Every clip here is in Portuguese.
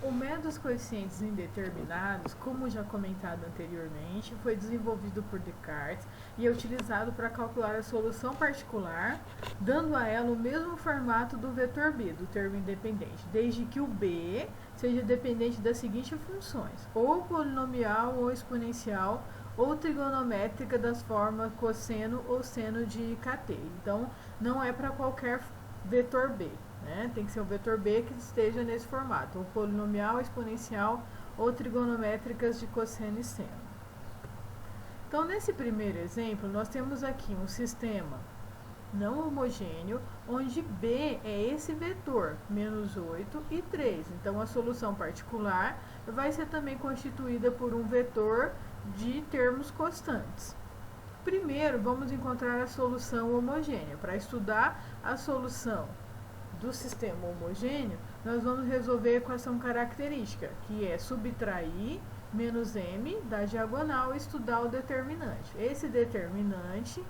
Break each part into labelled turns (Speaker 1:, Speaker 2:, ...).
Speaker 1: O método dos coeficientes indeterminados, como já comentado anteriormente, foi desenvolvido por Descartes e é utilizado para calcular a solução particular, dando a ela o mesmo formato do vetor b, do termo independente, desde que o b seja dependente das seguintes funções, ou polinomial ou exponencial, ou trigonométrica das formas cosseno ou seno de kt. Então, não é para qualquer vetor b. Tem que ser um vetor b que esteja nesse formato, ou polinomial, exponencial ou trigonométricas de cosseno e seno. Então, nesse primeiro exemplo, nós temos aqui um sistema não homogêneo, onde b é esse vetor, menos 8 e 3. Então, a solução particular vai ser também constituída por um vetor de termos constantes. Primeiro, vamos encontrar a solução homogênea. Para estudar a solução do sistema homogêneo, nós vamos resolver a equação característica, que é subtrair menos m da diagonal e estudar o determinante. Esse determinante,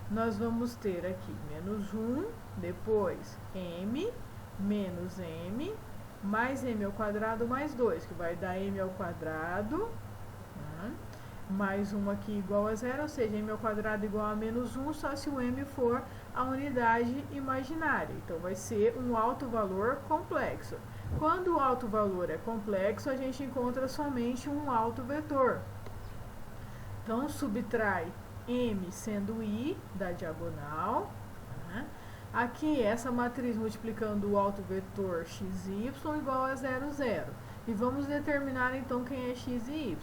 Speaker 1: nós vamos ter aqui menos 1, depois m, menos m, mais m ao quadrado mais 2, que vai dar m ao quadrado, mais 1 aqui igual a 0, ou seja, m ao quadrado igual a menos 1, só se o m for a unidade imaginária. Então, vai ser um alto valor complexo. Quando o alto valor é complexo, a gente encontra somente um alto vetor. Então, subtrai m sendo i da diagonal. Aqui, essa matriz multiplicando o alto vetor xy igual a 0, 0. E vamos determinar, então, quem é x e y.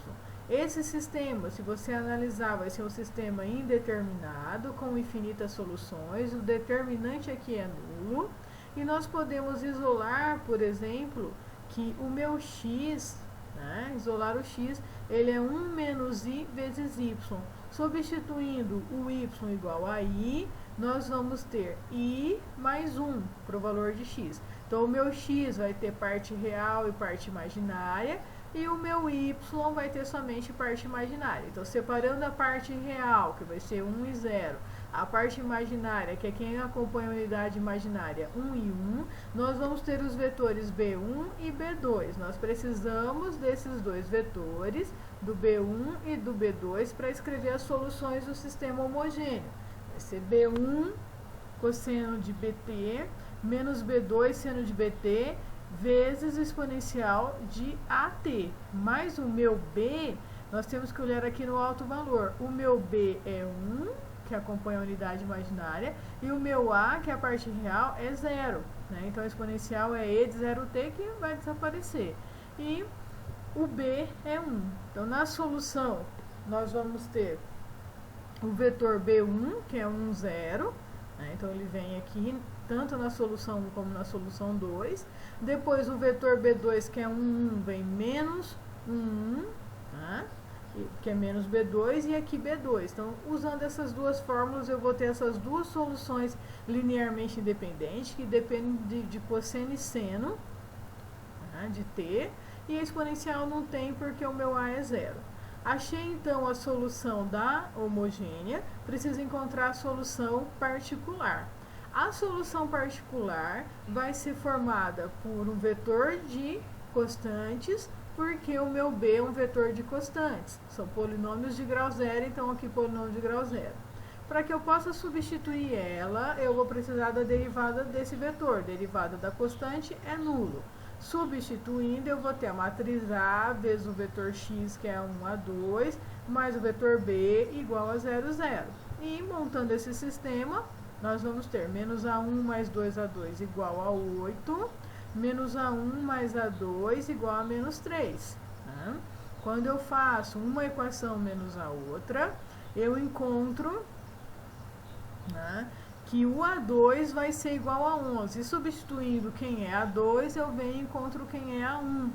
Speaker 1: Esse sistema, se você analisar, vai ser um sistema indeterminado, com infinitas soluções. O determinante aqui é nulo. E nós podemos isolar, por exemplo, que o meu x, isolar o x, ele é 1 menos i vezes y. Substituindo o y igual a i, nós vamos ter i mais 1 para o valor de x. Então, o meu x vai ter parte real e parte imaginária, e o meu y vai ter somente parte imaginária. Então, separando a parte real, que vai ser 1 e 0, a parte imaginária, que é quem acompanha a unidade imaginária, 1 e 1, nós vamos ter os vetores b1 e b2. Nós precisamos desses dois vetores, do b1 e do b2, para escrever as soluções do sistema homogêneo. Vai ser b1 cosseno de bt, menos b2 seno de bt, vezes o exponencial de AT. Mais o meu B, nós temos que olhar aqui no alto valor. O meu B é 1, que acompanha a unidade imaginária, e o meu A, que é a parte real, é 0. Então, o exponencial é E de 0t, que vai desaparecer. E o B é 1. Então, na solução, nós vamos ter o vetor B1, que é 1, 0. Então, ele vem aqui tanto na solução 1 como na solução 2. Depois, o vetor B2, que é 1, 1, vem menos 1, 1, que é menos B2, e aqui B2. Então, usando essas duas fórmulas, eu vou ter essas duas soluções linearmente independentes, que dependem de cosseno e seno, de t, e a exponencial não tem porque o meu A é 0. Achei, então, a solução da homogênea, preciso encontrar a solução particular. A solução particular vai ser formada por um vetor de constantes, porque o meu B é um vetor de constantes. São polinômios de grau zero, então aqui polinômio de grau zero. Para que eu possa substituir ela, eu vou precisar da derivada desse vetor. Derivada da constante é nulo. Substituindo, eu vou ter a matriz A vezes o vetor x, que é 1 a 2, mais o vetor B igual a 0, 0. E montando esse sistema, nós vamos ter menos A1 mais 2A2 igual a 8, menos A1 mais A2 igual a menos 3. Quando eu faço uma equação menos a outra, eu encontro que o A2 vai ser igual a 11. E substituindo quem é A2, eu venho e encontro quem é A1,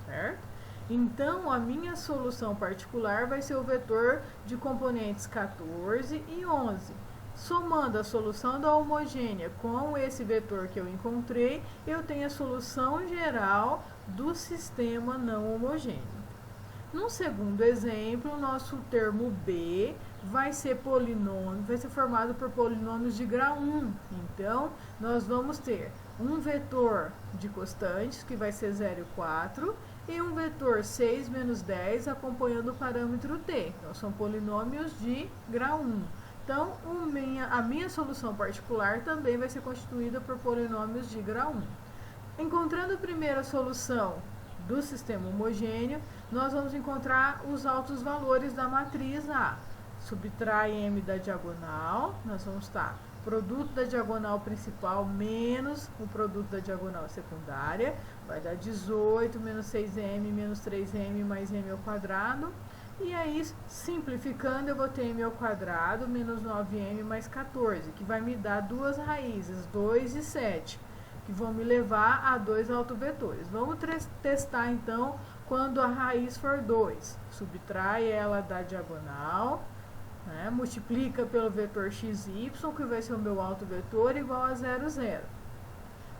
Speaker 1: certo? Então, a minha solução particular vai ser o vetor de componentes 14 e 11. Somando a solução da homogênea com esse vetor que eu encontrei, eu tenho a solução geral do sistema não homogêneo. No segundo exemplo, o nosso termo B vai ser polinômio, vai ser formado por polinômios de grau 1. Então, nós vamos ter um vetor de constantes, que vai ser 0 e 4, e um vetor 6 menos 10 acompanhando o parâmetro t. Então, são polinômios de grau 1. Então, a minha solução particular também vai ser constituída por polinômios de grau 1. Encontrando a primeira solução do sistema homogêneo, nós vamos encontrar os altos valores da matriz A. Subtrai m da diagonal, nós vamos estar produto da diagonal principal menos o produto da diagonal secundária, vai dar 18 menos 6m menos 3m mais m ao quadrado. E aí, simplificando, eu vou ter m ao quadrado menos 9m mais 14, que vai me dar duas raízes, 2 e 7, que vão me levar a dois autovetores. Vamos testar, então, quando a raiz for 2. Subtrai ela da diagonal, né, multiplica pelo vetor xy, que vai ser o meu autovetor, igual a 0, 0.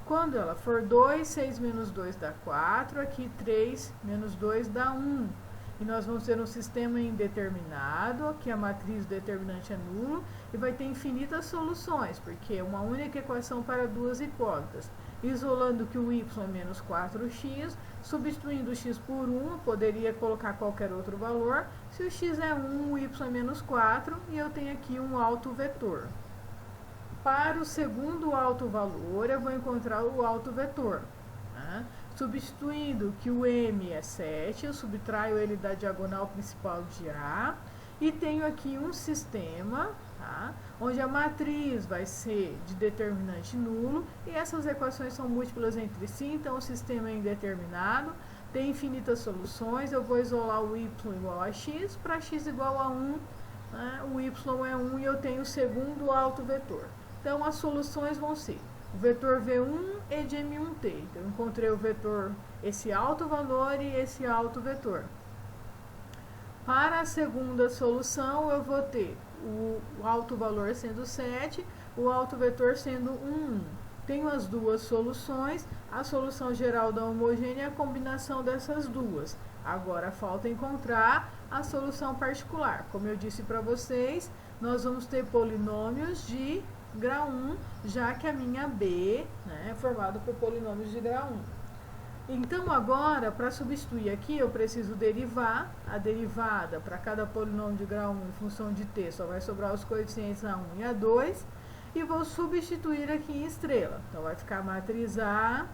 Speaker 1: Quando ela for 2, 6 menos 2 dá 4, aqui 3 menos 2 dá 1. E nós vamos ter um sistema indeterminado, que a matriz determinante é nulo, e vai ter infinitas soluções, porque é uma única equação para duas incógnitas. Isolando que o y é menos 4x, substituindo o x por 1, eu poderia colocar qualquer outro valor. Se o x é 1, o y é menos 4, e eu tenho aqui um autovetor. Para o segundo autovalor, eu vou encontrar o autovetor. Né? Substituindo que o m é 7, eu subtraio ele da diagonal principal de A, e tenho aqui um sistema, tá, onde a matriz vai ser de determinante nulo, e essas equações são múltiplas entre si, então o sistema é indeterminado, tem infinitas soluções. Eu vou isolar o y igual a x, para x igual a 1, né, o y é 1 e eu tenho o segundo autovetor. Então as soluções vão ser o vetor V1 e de M1T. Então, eu encontrei o vetor, esse alto valor e esse alto vetor. Para a segunda solução, eu vou ter o alto valor sendo 7, o alto vetor sendo 1. Tenho as duas soluções. A solução geral da homogênea é a combinação dessas duas. Agora, falta encontrar a solução particular. Como eu disse para vocês, nós vamos ter polinômios de grau 1, já que a minha B, né, é formada por polinômios de grau 1. Então, agora, para substituir aqui, eu preciso derivar. A derivada para cada polinômio de grau 1 em função de t, só vai sobrar os coeficientes A1 e A2. E vou substituir aqui em estrela. Então, vai ficar a matriz A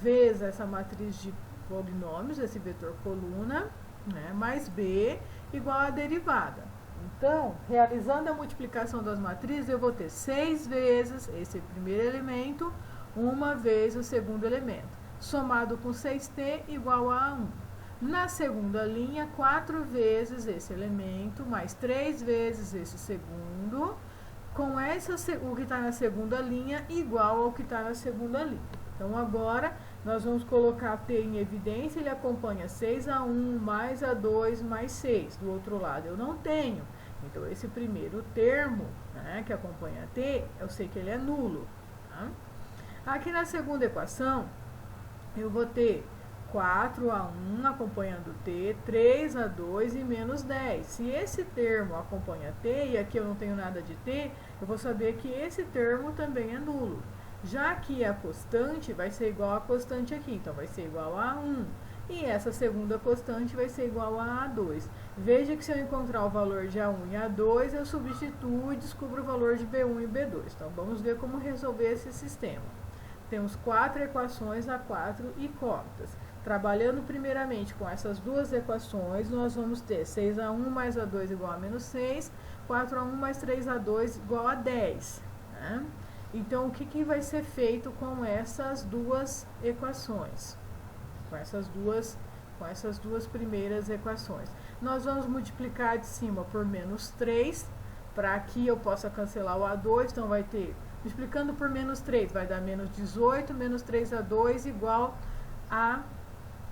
Speaker 1: vezes essa matriz de polinômios, esse vetor coluna, né, mais B, igual a derivada. Então, realizando a multiplicação das matrizes, eu vou ter 6 vezes esse primeiro elemento, uma vez o segundo elemento, somado com 6t igual a 1. Na segunda linha, 4 vezes esse elemento, mais 3 vezes esse segundo, com o que está na segunda linha igual ao que está na segunda linha. Então, agora, nós vamos colocar t em evidência, ele acompanha 6a1 mais a2 mais 6. Do outro lado, eu não tenho. Então, esse primeiro termo, né, que acompanha t, eu sei que ele é nulo. Tá? Aqui na segunda equação, eu vou ter 4a1 acompanhando t, 3a2 e menos 10. Se esse termo acompanha t, e aqui eu não tenho nada de t, eu vou saber que esse termo também é nulo. Já que a constante vai ser igual à constante aqui, então vai ser igual a 1. E essa segunda constante vai ser igual a A2. Veja que se eu encontrar o valor de A1 e A2, eu substituo e descubro o valor de B1 e B2. Então, vamos ver como resolver esse sistema. Temos 4 equações a 4 incógnitas. Trabalhando primeiramente com essas duas equações, nós vamos ter 6a1 mais a2 igual a menos 6, 4a1 mais 3a2 igual a 10. Né? Então, o que vai ser feito com essas duas equações? Com essas duas primeiras equações. Nós vamos multiplicar de cima por menos 3, para que eu possa cancelar o A2, então vai ter, multiplicando por menos 3, vai dar menos 18, menos 3A2 igual a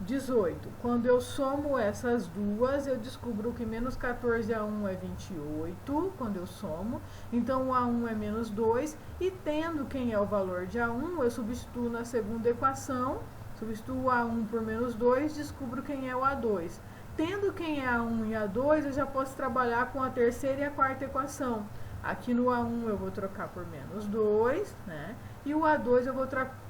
Speaker 1: 18. Quando eu somo essas duas, eu descubro que menos 14A1 é 28, quando eu somo, então o A1 é menos 2, e tendo quem é o valor de A1, eu substituo na segunda equação, substituo o A1 por menos 2, descubro quem é o A2. Tendo quem é A1 e A2, eu já posso trabalhar com a terceira e a quarta equação. Aqui no A1 eu vou trocar por menos 2, né? E o A2 eu vou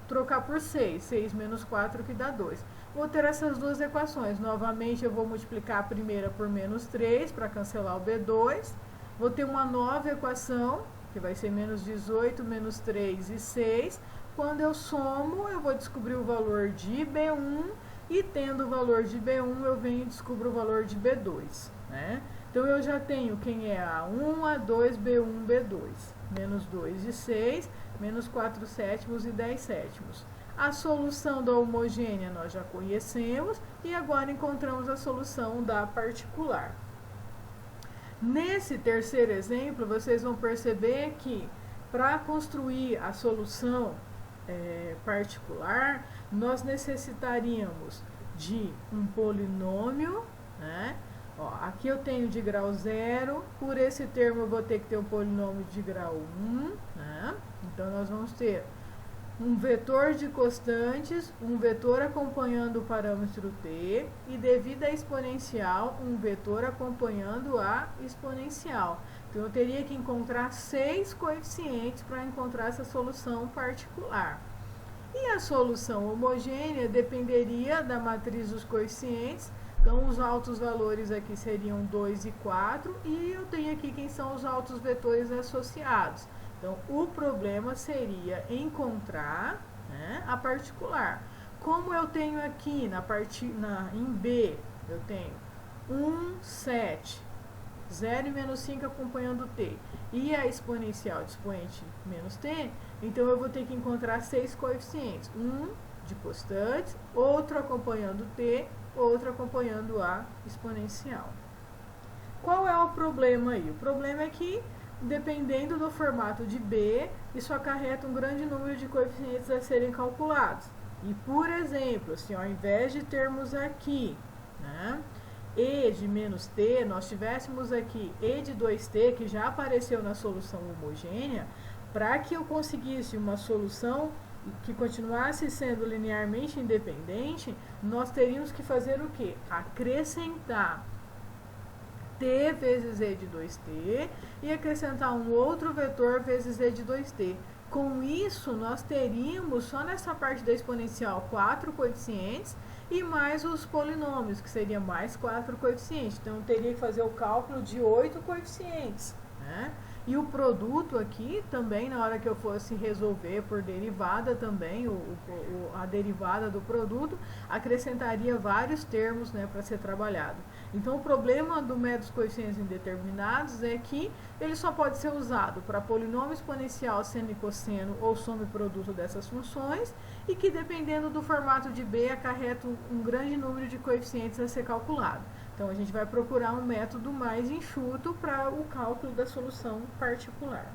Speaker 1: trocar por 6. 6 menos 4 que dá 2. Vou ter essas duas equações. Novamente, eu vou multiplicar a primeira por menos 3 para cancelar o B2. Vou ter uma nova equação, que vai ser menos 18, menos 3 e 6. Quando eu somo, eu vou descobrir o valor de B1. E tendo o valor de B1, eu venho e descubro o valor de B2, né? Então, eu já tenho quem é A1, A2, B1, B2. Menos 2 e 6, menos 4 sétimos e 10 sétimos. A solução da homogênea nós já conhecemos e agora encontramos a solução da particular. Nesse terceiro exemplo, vocês vão perceber que para construir a solução particular, nós necessitaríamos de um polinômio, né? Ó, aqui eu tenho de grau 0, por esse termo eu vou ter que ter um polinômio de grau 1, né? Então, nós vamos ter um vetor de constantes, um vetor acompanhando o parâmetro t, e devido à exponencial, um vetor acompanhando a exponencial. Então, eu teria que encontrar 6 coeficientes para encontrar essa solução particular. E a solução homogênea dependeria da matriz dos coeficientes. Então, os altos valores aqui seriam 2 e 4, e eu tenho aqui quem são os altos vetores associados. Então, o problema seria encontrar, né, a particular. Como eu tenho aqui em B, eu tenho 1, 7, 0 e menos 5 acompanhando t, e a exponencial de expoente menos t, então eu vou ter que encontrar 6 coeficientes. Um de constantes, outro acompanhando t, outro acompanhando a exponencial. Qual é o problema aí? O problema é que, dependendo do formato de B, isso acarreta um grande número de coeficientes a serem calculados. E, por exemplo, se ao invés de termos aqui, né, E de menos t, nós tivéssemos aqui E de 2t, que já apareceu na solução homogênea, para que eu conseguisse uma solução que continuasse sendo linearmente independente, nós teríamos que fazer o quê? Acrescentar t vezes e de 2t e acrescentar um outro vetor vezes e de 2t. Com isso, nós teríamos só nessa parte da exponencial 4 coeficientes e mais os polinômios, que seria mais 4 coeficientes. Então, eu teria que fazer o cálculo de 8 coeficientes, né? E o produto aqui também, na hora que eu fosse resolver por derivada também, a derivada do produto, acrescentaria vários termos, né, para ser trabalhado. Então, o problema do método dos coeficientes indeterminados é que ele só pode ser usado para polinômio exponencial, seno e cosseno ou soma e produto dessas funções, e que, dependendo do formato de B, acarreta um grande número de coeficientes a ser calculado. Então, a gente vai procurar um método mais enxuto para o cálculo da solução particular.